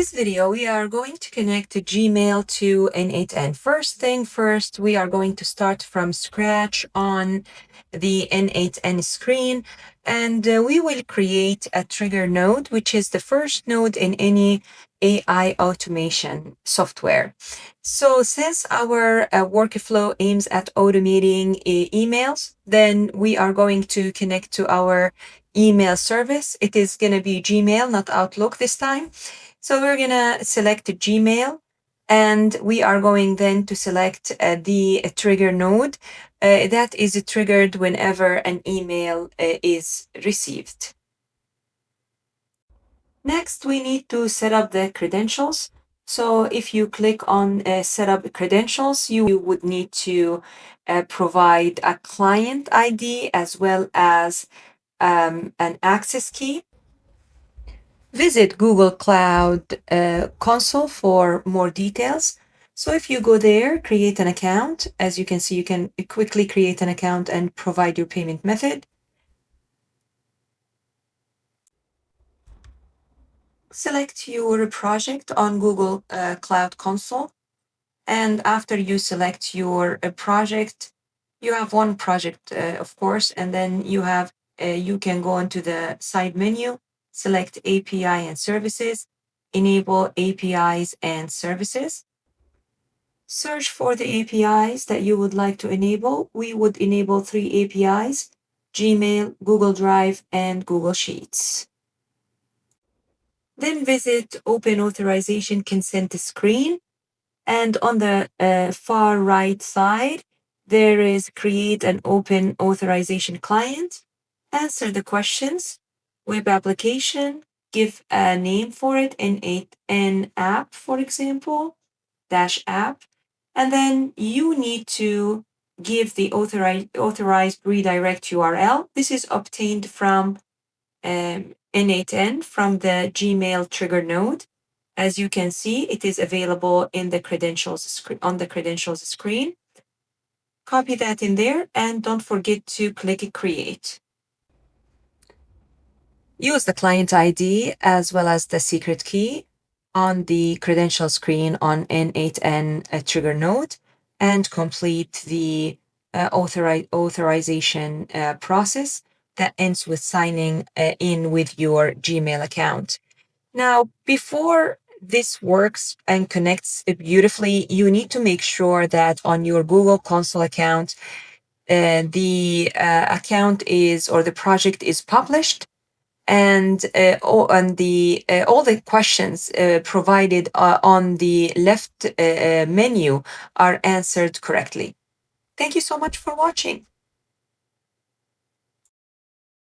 this video, we are going to connect Gmail to n8n. First thing first, we are going to start from scratch on the n8n screen, and we will create a trigger node, which is the first node in any AI automation software. So since our workflow aims at automating emails, then we are going to connect to our email service. It is going to be Gmail, not Outlook this time. So we're going to select Gmail, and we are going then to select the trigger node that is triggered whenever an email is received. Next, we need to set up the credentials. So if you click on set up credentials, you would need to provide a client ID as well as an access key. Visit Google Cloud Console for more details. So if you go there, create an account. As you can see, you can quickly create an account and provide your payment method. Select your project on Google Cloud Console. And after you select your project, you have one project, of course, and then you can go into the side menu, select API and services, enable APIs and services. Search for the APIs that you would like to enable. We would enable 3 APIs: Gmail, Google Drive, and Google Sheets. Then visit Open Authorization Consent screen. And on the far right side, there is create an open authorization client, answer the questions, web application, give a name for it, n8n app, for example, -app. And then you need to give the authorized redirect URL. This is obtained from n8n from the Gmail trigger node. As you can see, it is available in the on the credentials screen. Copy that in there and don't forget to click create. Use the client ID as well as the secret key on the credential screen on n8n trigger node and complete the authorization process that ends with signing in with your Gmail account. Now, before this works and connects beautifully, you need to make sure that on your Google Console account, the account is, or the project is published, and all the questions provided on the left menu are answered correctly. Thank you so much for watching.